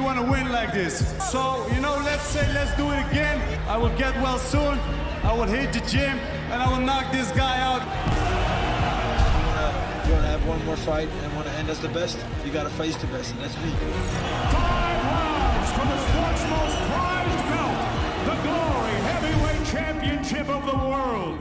want to win like this. So, you know, let's do it again. I will get well soon. I will hit the gym, and I will knock this guy out. You want to have one more fight and want to end as the best, you got to face the best, and that's me. 5 rounds for the sport's most prized belt, the Glory Heavyweight Championship of the world.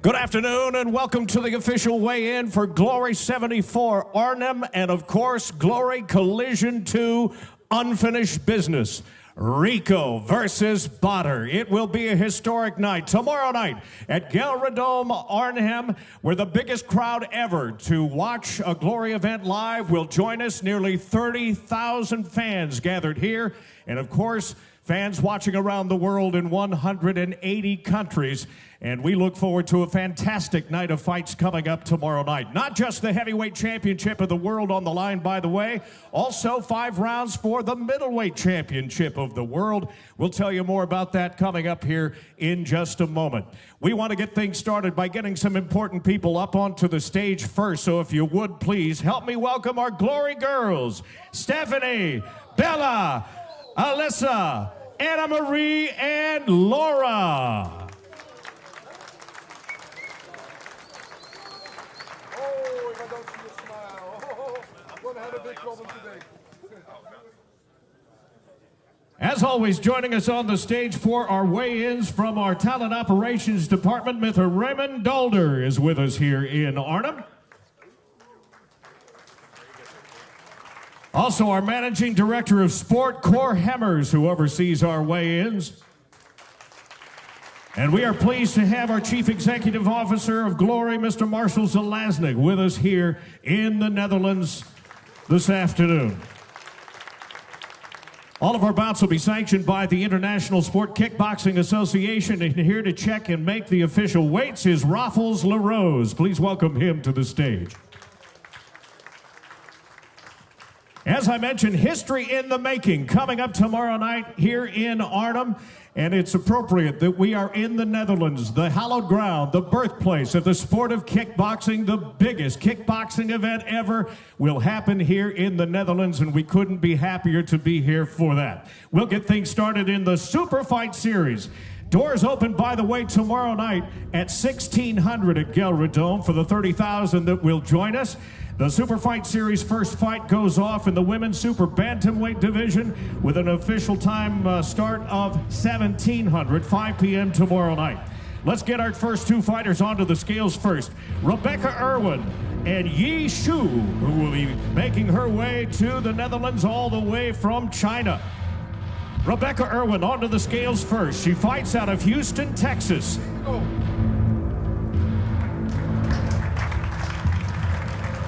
Good afternoon and welcome to the official weigh-in for Glory 74 Arnhem and, of course, Glory Collision 2 Unfinished Business. Rico versus Botter. It will be a historic night tomorrow night at Gelredome, Arnhem, where the biggest crowd ever to watch a Glory event live will join us. Nearly 30,000 fans gathered here, and, of course, fans watching around the world in 180 countries. And we look forward to a fantastic night of fights coming up tomorrow night. Not just the heavyweight championship of the world on the line, by the way. Also 5 rounds for the middleweight championship of the world. We'll tell you more about that coming up here in just a moment. We want to get things started by getting some important people up onto the stage first. So if you would, please help me welcome our Glory girls, Stephanie, Bella, Alyssa, Anna Marie, and Laura. As always, joining us on the stage for our weigh-ins from our Talent Operations Department, Mr. Raymond Dolder is with us here in Arnhem. Also, our Managing Director of Sport, Cor Hemmers, who oversees our weigh-ins. And we are pleased to have our Chief Executive Officer of Glory, Mr. Marshall Zelaznik, with us here in the Netherlands this afternoon. All of our bouts will be sanctioned by the International Sport Kickboxing Association, and here to check and make the official weights is Raffles LaRose. Please welcome him to the stage. As I mentioned, history in the making coming up tomorrow night here in Arnhem. And it's appropriate that we are in the Netherlands, the hallowed ground, the birthplace of the sport of kickboxing. The biggest kickboxing event ever will happen here in the Netherlands, and we couldn't be happier to be here for that. We'll get things started in the Super Fight Series. Doors open, by the way, tomorrow night at 1600 at Gelredome for the 30,000 that will join us. The Super Fight Series first fight goes off in the women's super bantamweight division with an official time start of 1700, 5 p.m. tomorrow night. Let's get our first 2 fighters onto the scales first. Rebecca Irwin and Yi Shu, who will be making her way to the Netherlands all the way from China. Rebecca Irwin onto the scales first. She fights out of Houston, Texas.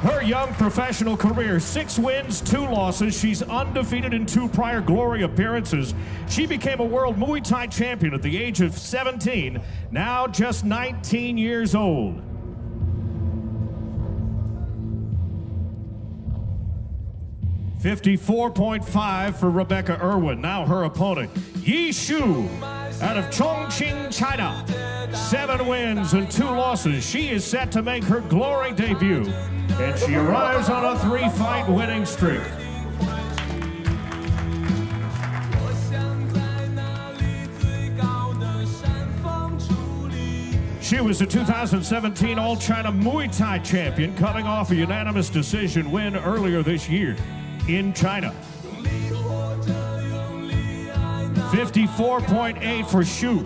Her young professional career, 6 wins, 2 losses. She's undefeated in 2 prior Glory appearances. She became a world Muay Thai champion at the age of 17, now just 19 years old. $54.5 for Rebecca Irwin. Now her opponent, Yi Shu, out of Chongqing, China. 7 wins and 2 losses. She is set to make her Glory debut, and she arrives on a 3-fight winning streak. She was the 2017 All-China Muay Thai champion, coming off a unanimous decision win earlier this year in China. 54.8 for Shu.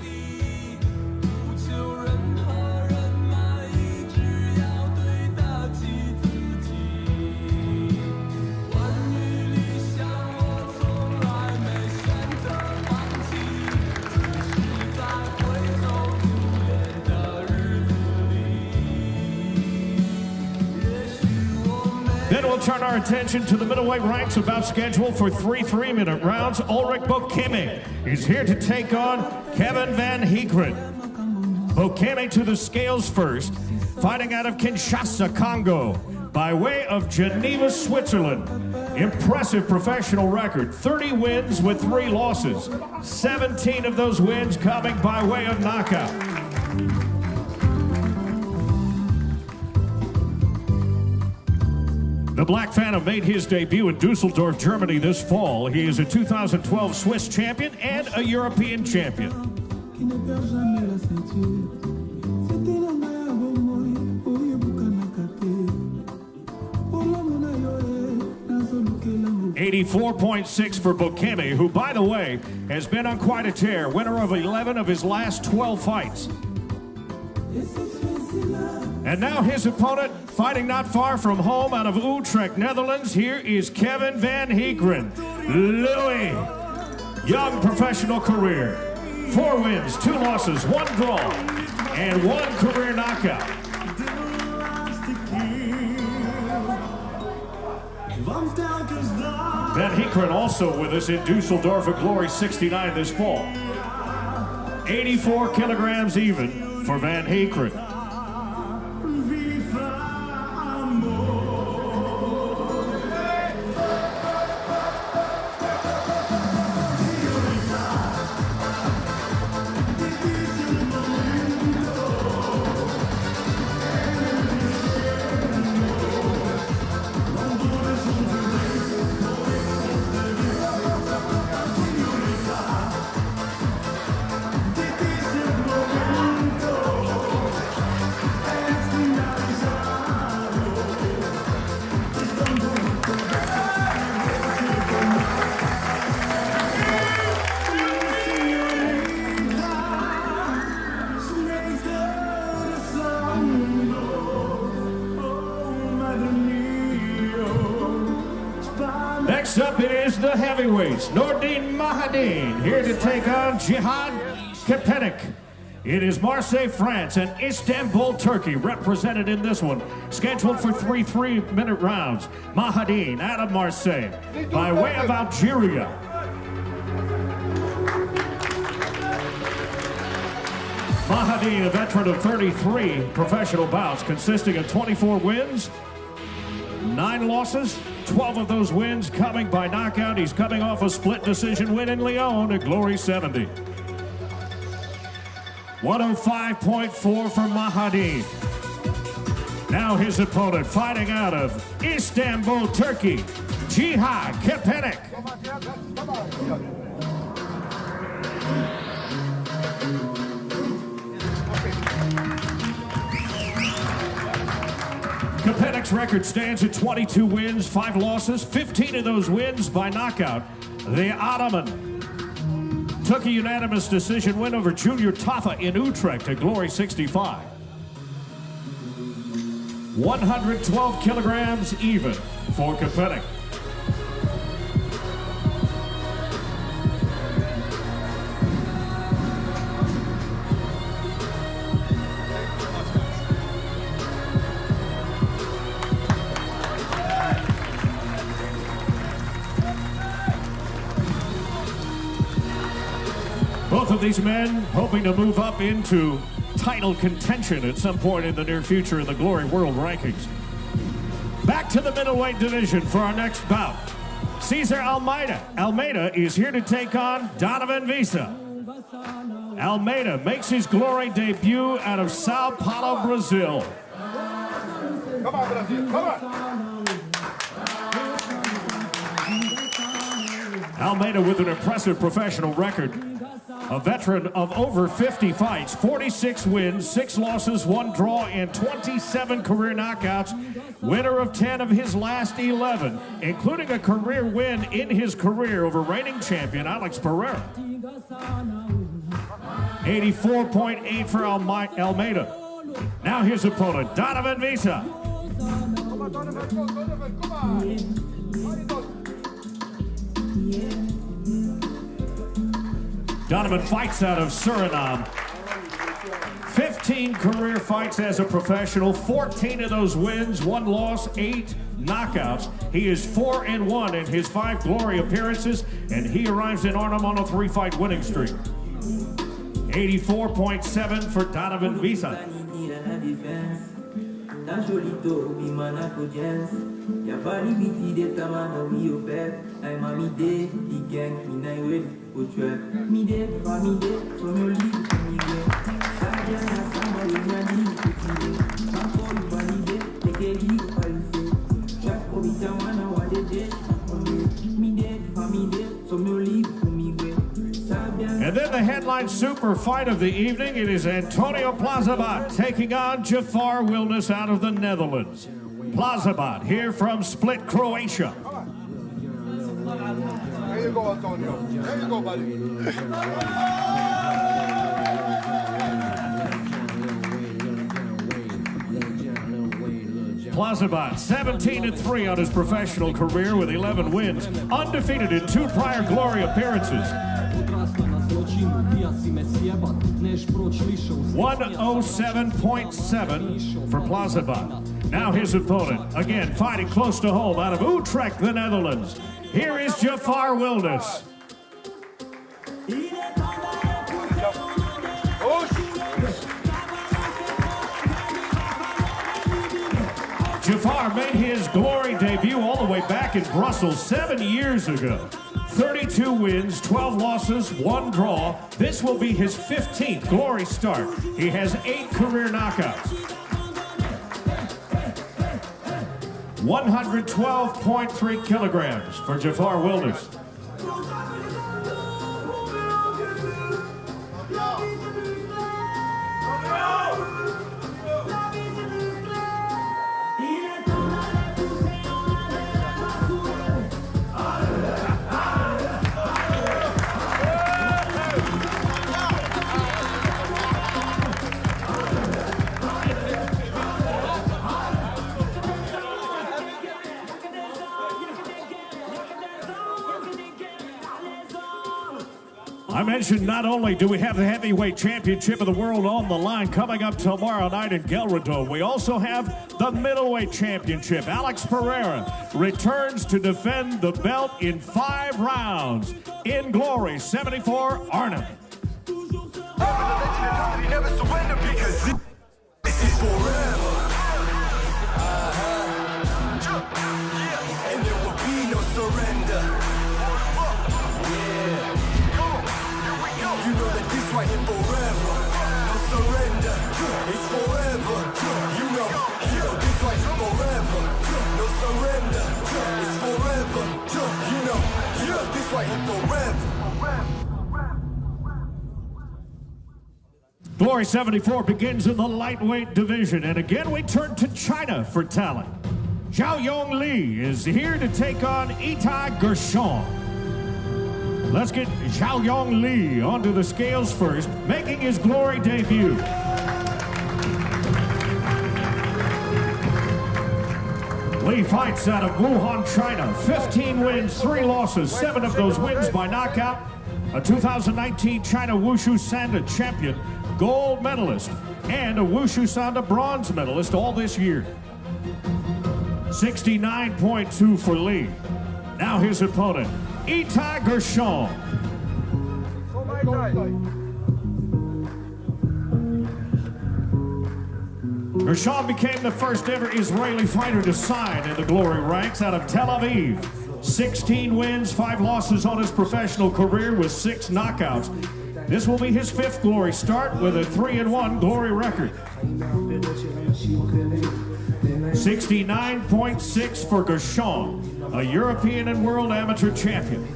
Then we'll turn our attention to the middleweight ranks, about scheduled for 3 3-minute rounds. Ulrich Bokeme is here to take on Kevin Van Heegren. Bokeme to the scales first, fighting out of Kinshasa, Congo, by way of Geneva, Switzerland. Impressive professional record, 30 wins with 3 losses. 17 of those wins coming by way of knockout. The Black Phantom made his debut in Dusseldorf, Germany this fall. He is a 2012 Swiss champion and a European champion. 84.6 for Bukemi, who, by the way, has been on quite a tear, winner of 11 of his last 12 fights. And now his opponent, fighting not far from home out of Utrecht, Netherlands, here is Kevin Van Heekeren. Louis, young professional career. 4 wins, 2 losses, 1 draw, and 1 career knockout. Van Heekeren also with us in Dusseldorf at Glory 69 this fall. 84 kilograms even for Van Heekeren. Next up, it is the heavyweights. Nordine Mahadine here to take on Jihad Kepenik. It is Marseille, France, and Istanbul, Turkey, represented in this one. Scheduled for 3 3-minute rounds. Mahadine out of Marseille, by way of Algeria. Mahadine, a veteran of 33 professional bouts, consisting of 24 wins, 9 losses, 12 of those wins coming by knockout. He's coming off a split decision win in Lyon at Glory 70. 105.4 for Mahadine. Now his opponent, fighting out of Istanbul, Turkey, Jihad Kepenik. Kepenik's record stands at 22 wins, 5 losses, 15 of those wins by knockout. The Ottoman took a unanimous decision win over Junior Taffa in Utrecht at Glory 65. 112 kilograms even for Kepenik. Both of these men hoping to move up into title contention at some point in the near future in the Glory World Rankings. Back to the middleweight division for our next bout. Cesar Almeida. Almeida is here to take on Donovan Visa. Almeida makes his Glory debut out of Sao Paulo, Brazil. Come on, Brazil, come on. Almeida with an impressive professional record. A veteran of over 50 fights, 46 wins, 6 losses, 1 draw, and 27 career knockouts. Winner of 10 of his last 11, including a career win in his career over reigning champion Alex Pereira. 84.8 for Almeida. Now his opponent, Donovan Visa. Donovan fights out of Suriname. 15 career fights as a professional, 14 of those wins, 1 loss, 8 knockouts. He is 4-1 in his 5 Glory appearances, and he arrives in Arnhem on a 3-fight winning streak. 84.7 for Donovan Visa. the headline super fight of the evening. It is Antonio Plazibat taking on Jafar Wilnis out of the Netherlands. Plazibat here from Split, Croatia. There you go, Antonio. There you go, buddy. Plazibat, 17-3 on his professional career with 11 wins, undefeated in 2 prior Glory appearances. 107.7 for Plazibat. Now his opponent, again fighting close to home out of Utrecht, the Netherlands. Here is Jafar Wilnis. Jafar made his Glory debut all the way back in Brussels 7 years ago. 32 wins, 12 losses, 1 draw. This will be his 15th Glory start. He has 8 career knockouts. 112.3 kilograms for Jafar Wilnis. I mentioned not only do we have the heavyweight championship of the world on the line coming up tomorrow night in Gelredo, we also have the middleweight championship. Alex Pereira returns to defend the belt in 5 rounds in Glory 74 Arnhem. Never surrender because this is forever. And there will be no surrender. You know that this right here forever. No surrender. It's forever. You know this right here forever. No surrender. It's forever. You know this right here forever. Glory 74 begins in the lightweight division, and again we turn to China for talent. Zhao Yong Li is here to take on Itai Gershon. Let's get Zhao Yong Li onto the scales first, making his Glory debut. Li fights out of Wuhan, China. 15 wins, 3 losses, 7 of those wins by knockout. A 2019 China Wushu Sanda champion, gold medalist, and a Wushu Sanda bronze medalist all this year. 69.2 for Li. Now his opponent, Itai Gershon. Gershon became the first ever Israeli fighter to sign in the Glory ranks out of Tel Aviv. 16 wins, 5 losses on his professional career with 6 knockouts. This will be his 5th Glory start with a 3-1 Glory record. 69.6 for Gershon, a European and world amateur champion.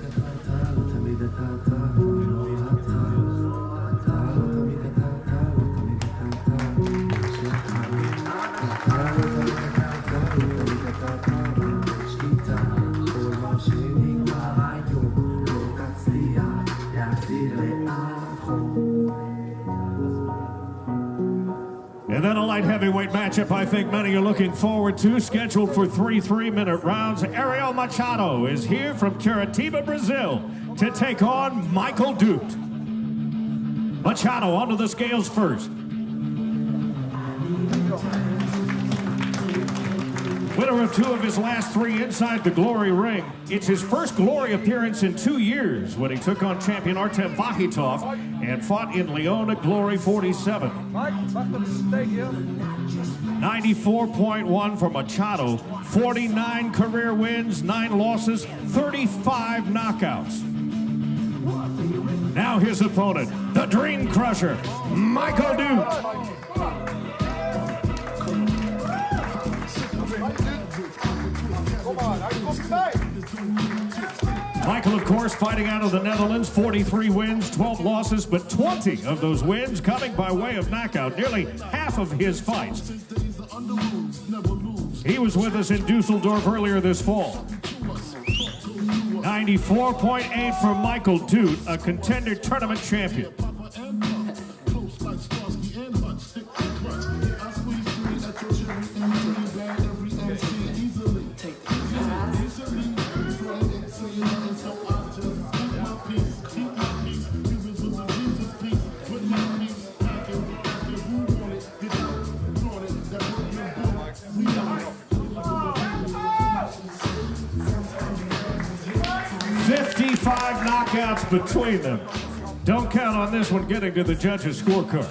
And then a light heavyweight matchup I think many are looking forward to, scheduled for 3 3-minute rounds. Ariel Machado is here from Curitiba, Brazil, to take on Michael Dute. Machado onto the scales first. Winner of 2 of his last 3 inside the Glory ring. It's his first Glory appearance in 2 years when he took on champion Artem Vakhitov and fought in Lyon at Glory 47. 94.1 for Machado, 49 career wins, 9 losses, 35 knockouts. Now his opponent, the Dream Crusher, Michael Dute. Michael, of course, fighting out of the Netherlands, 43 wins, 12 losses, but 20 of those wins coming by way of knockout. Nearly half of his fights. He was with us in Dusseldorf earlier this fall. 94.8 for Michael Dude, a contender tournament champion. Knockouts between them. Don't count on this one getting to the judges' scorecard.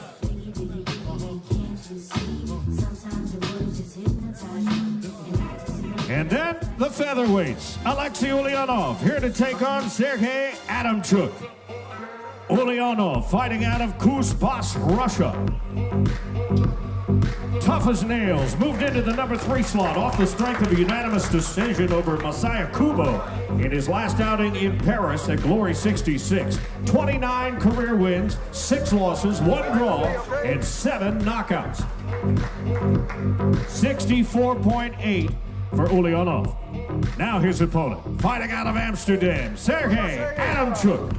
And then the featherweights. Alexei Ulyanov here to take on Sergey Adamchuk. Ulyanov fighting out of Kuzbass, Russia. Tough as nails, moved into the number 3 slot off the strength of a unanimous decision over Masaya Kubo in his last outing in Paris at Glory 66. 29 career wins, 6 losses, 1 draw, and 7 knockouts. 64.8 for Ulyanov. Now his opponent, fighting out of Amsterdam, Sergey Adamchuk.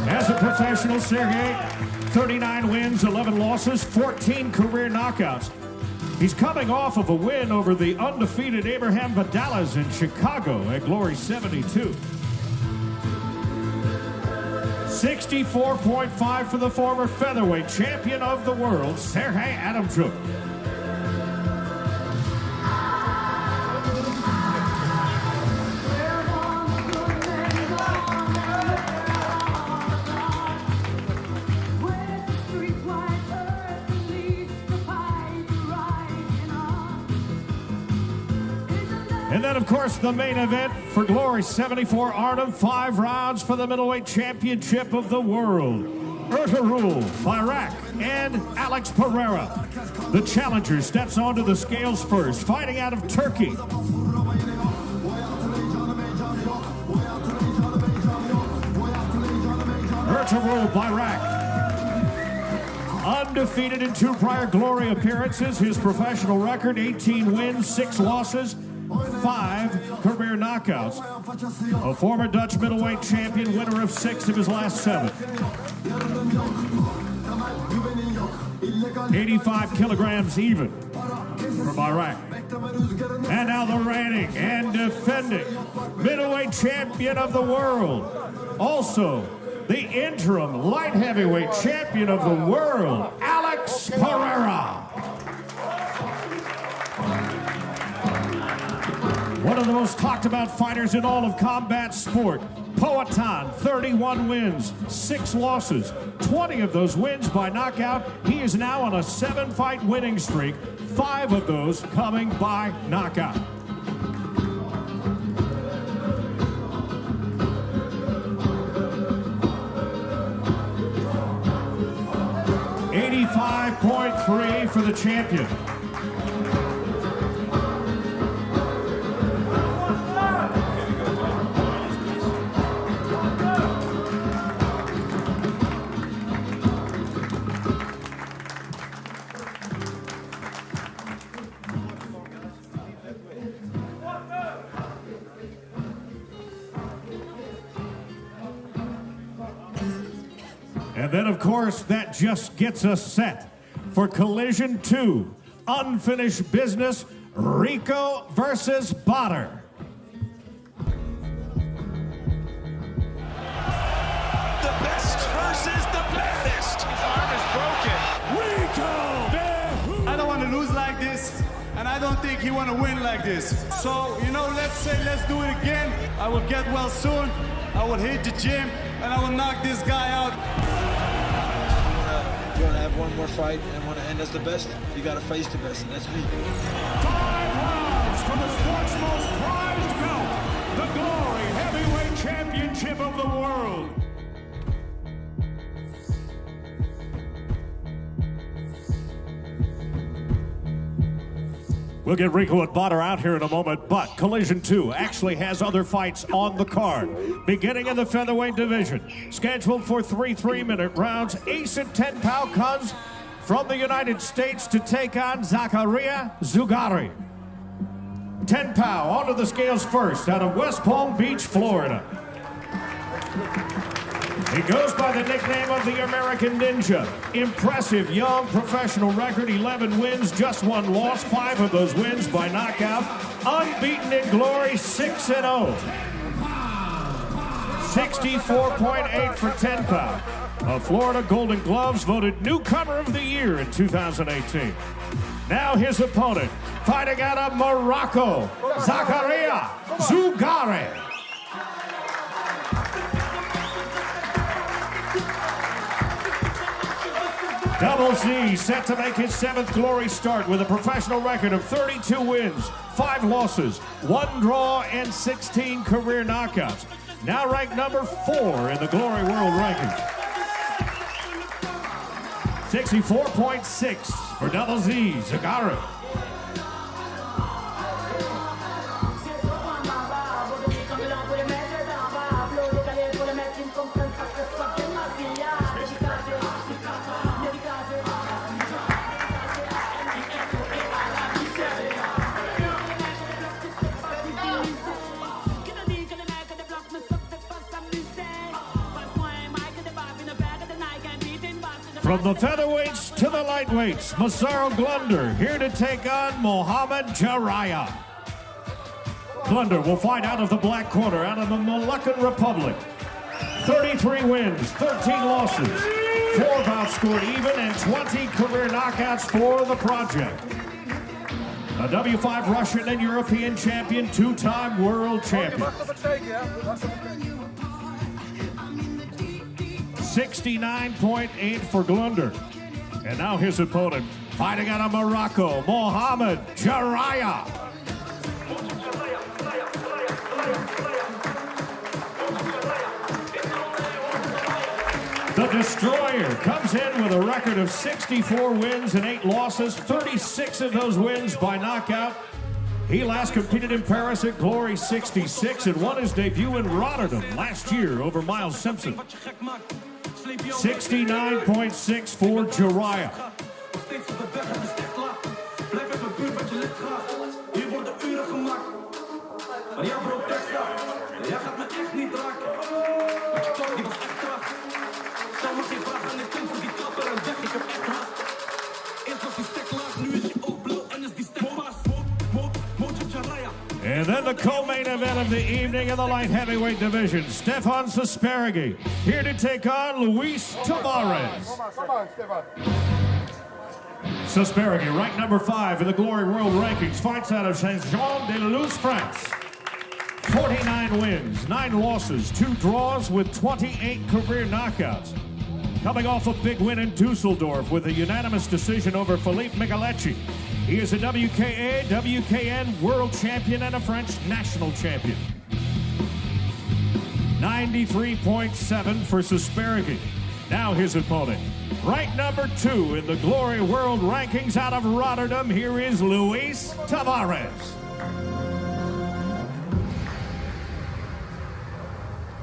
As a professional, Sergey, 39 wins, 11 losses, 14 career knockouts. He's coming off of a win over the undefeated Abraham Vidalas in Chicago at Glory 72. 64.5 for the former featherweight champion of the world, Sergey Adamchuk. And then, of course, the main event for Glory 74 Arnhem, 5 rounds for the middleweight championship of the world. Ertuğrul, Bayrak, and Alex Pereira. The challenger steps onto the scales first, fighting out of Turkey. Ertuğrul Bayrak, undefeated in 2 prior Glory appearances. His professional record, 18 wins, 6 losses, 5 career knockouts. A former Dutch middleweight champion, winner of 6 of his last 7. 85 kilograms even for Bayrak. And now the reigning and defending middleweight champion of the world. Also, the interim light heavyweight champion of the world, Alex Pereira. One of the most talked about fighters in all of combat sport. Poatan, 31 wins, 6 losses, 20 of those wins by knockout. He is now on a 7-fight winning streak, 5 of those coming by knockout. $85.3 for the champion. And then, of course, that just gets us set for Collision 2. Unfinished business, Rico versus Botter. The best versus the baddest. His arm is broken. Rico! I don't want to lose like this, and I don't think he want to win like this. So, you know, let's do it again. I will get well soon. I will hit the gym, and I will knock this guy out. You want to have one more fight and want to end as the best, you got to face the best, and that's me. 5 rounds for the sport's most prized belt, the Glory Heavyweight Championship of the world. We'll get Rico and Botter out here in a moment, but Collision 2 actually has other fights on the card. Beginning in the featherweight division, scheduled for 3 3-minute rounds, Ace at 10-pound comes from the United States to take on Zakaria Zugari. 10-pound onto the scales first out of West Palm Beach, Florida. He goes by the nickname of the American Ninja. Impressive young professional record, 11 wins, just 1 loss, 5 of those wins by knockout. Unbeaten in glory, 6-0. 64.8 for 10-pound. Florida Golden Gloves voted Newcomer of the Year in 2018. Now his opponent, fighting out of Morocco, Zakaria Zugari. Double Z set to make his 7th glory start with a professional record of 32 wins, 5 losses, 1 draw, and 16 career knockouts. Now ranked number 4 in the Glory World Rankings. 64.6 for Double Z, Zugari. From the featherweights to the lightweights, Massaro Glunder here to take on Mohamed Jarraya. Glunder will fight out of the black corner, out of the Moluccan Republic. 33 wins, 13 losses, 4 bouts scored even, and 20 career knockouts for the project. A W5 Russian and European champion, 2-time world champion. 69.8 for Glunder. And now his opponent, fighting out of Morocco, Mohamed Jarraya. The Destroyer comes in with a record of 64 wins and 8 losses, 36 of those wins by knockout. He last competed in Paris at Glory 66 and won his debut in Rotterdam last year over Miles Simpson. 69.6 for Jarraya. And then the co-main event of the evening in the light heavyweight division. Stefan Sasparagi here to take on Luis Tavares. Sasparagi, ranked number 5 in the Glory World Rankings, fights out of Saint-Jean-de-Luz, France. 49 wins, 9 losses, 2 draws with 28 career knockouts. Coming off a big win in Dusseldorf with a unanimous decision over Philippe Micheletti. He is a WKA, WKN world champion and a French national champion. 93.7 for Sasparagi. Now his opponent, ranked number 2 in the Glory World Rankings out of Rotterdam, here is Luis Tavares.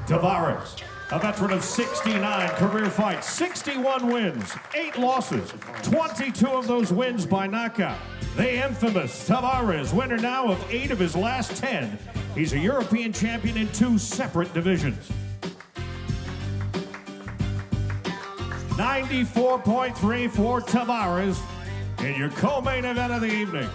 Tavares, a veteran of 69 career fights, 61 wins, 8 losses, 22 of those wins by knockout. The infamous Tavares, winner now of 8 of his last 10. He's a European champion in 2 separate divisions. 94.3 for Tavares in your co-main event of the evening.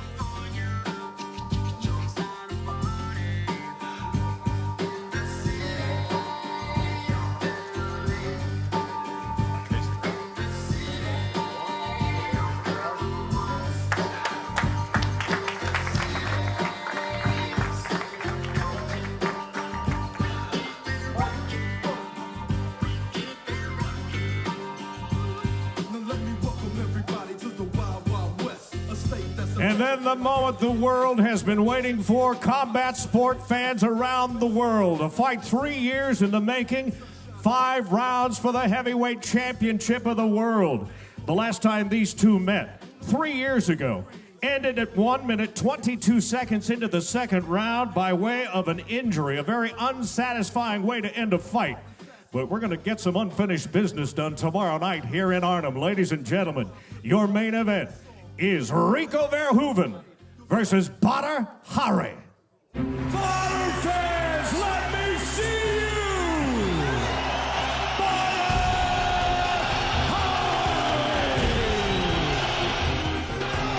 And then the moment the world has been waiting for, combat sport fans around the world. A fight 3 years in the making, 5 rounds for the heavyweight championship of the world. The last time these two met, 3 years ago, ended at 1 minute 22 seconds into the second round by way of an injury, a very unsatisfying way to end a fight. But we're going to get some unfinished business done tomorrow night here in Arnhem. Ladies and gentlemen, your main event is Rico Verhoeven versus Badr Hari. Badr fans, let me see you!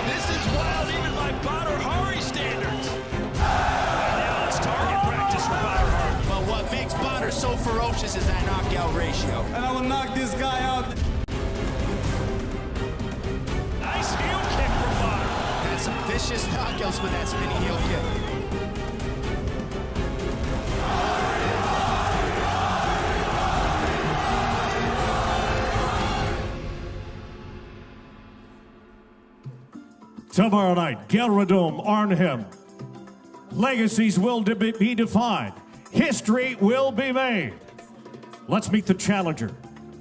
This is wild even by Badr Hari standards. Now it's target practice for Badr Hari. But what makes Badr so ferocious is that knockout ratio. And I will knock this guy out. Nice heel kick from Badr. Had some vicious knockouts with that spinning heel kick. Tomorrow night, Gelredome, Arnhem. Legacies will be defined. History will be made. Let's meet the challenger.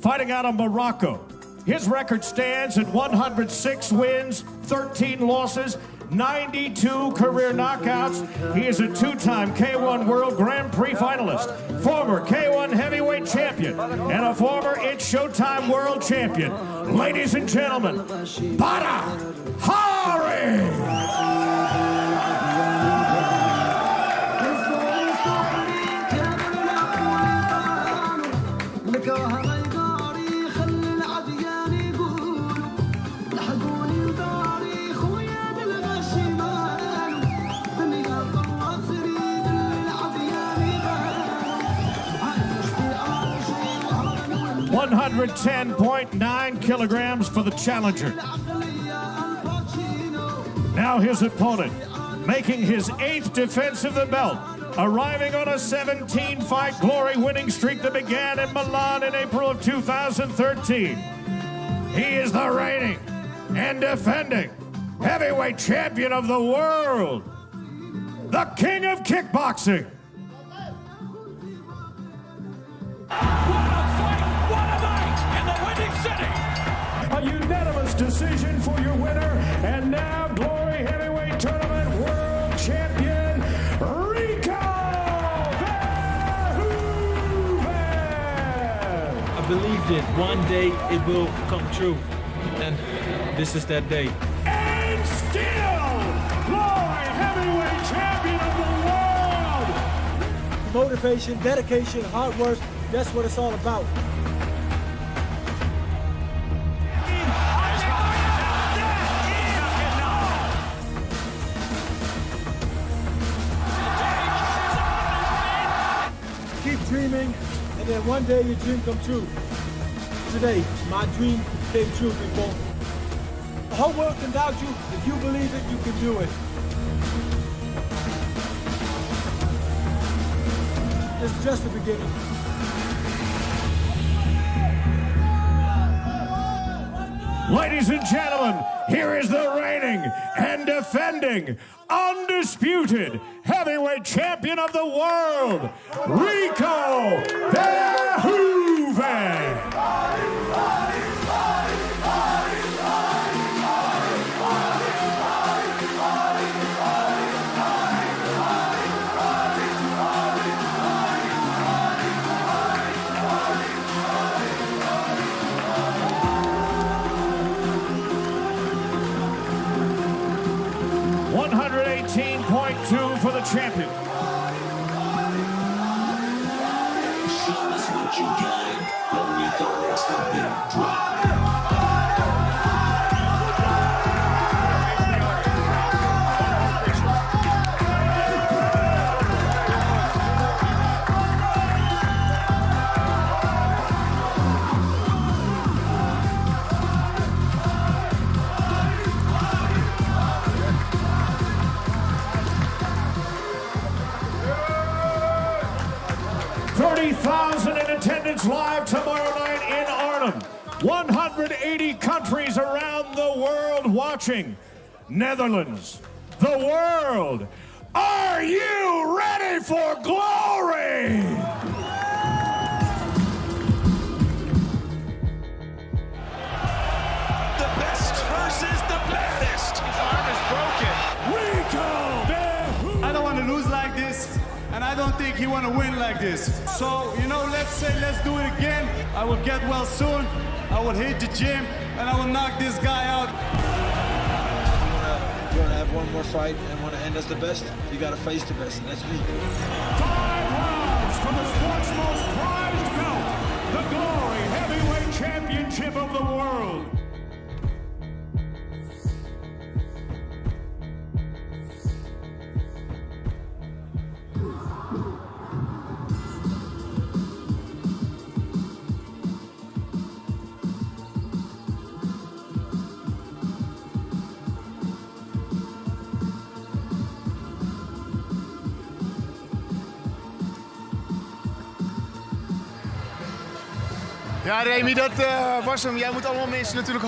Fighting out of Morocco. His record stands at 106 wins, 13 losses, 92 career knockouts. He is a two-time K1 World Grand Prix finalist, former K1 heavyweight champion, and a former It's Showtime World champion. Ladies and gentlemen, Badr Hari! $110.9 kilograms for the challenger. Now his opponent, making his 8th defense of the belt, arriving on a 17-fight glory winning streak that began in Milan in April of 2013. He is the reigning and defending heavyweight champion of the world, the king of kickboxing. A unanimous decision for your winner, and now Glory Heavyweight Tournament World Champion, Rico Verhoeven! I believed it. One day it will come true. And this is that day. And still, Glory Heavyweight Champion of the world! Motivation, dedication, hard work, that's what it's all about. Keep dreaming, and then one day your dream come true. Today, my dream came true, people. The whole world can doubt you. If you believe it, you can do it. It's just the beginning. Ladies and gentlemen, here is the reigning and defending, undisputed heavyweight champion of the world, Rico Verhoeven! $118.2 for the champion. Show us what you got, but Rico wants the big drop. 30,000 in attendance live tomorrow night in Arnhem. 180 countries around the world watching. Netherlands, the world. Are you ready for glory? The best versus the baddest. His arm is broken. think he want to win like this. So, you know, let's do it again. I will get well soon. I will hit the gym, and I will knock this guy out. You want to have one more fight and want to end as the best, you got to face the best, and that's me. 5 rounds for the sport's most prized belt, the Glory Heavyweight Championship of the world. Ja, Remy, dat was hem. Jij moet allemaal mensen natuurlijk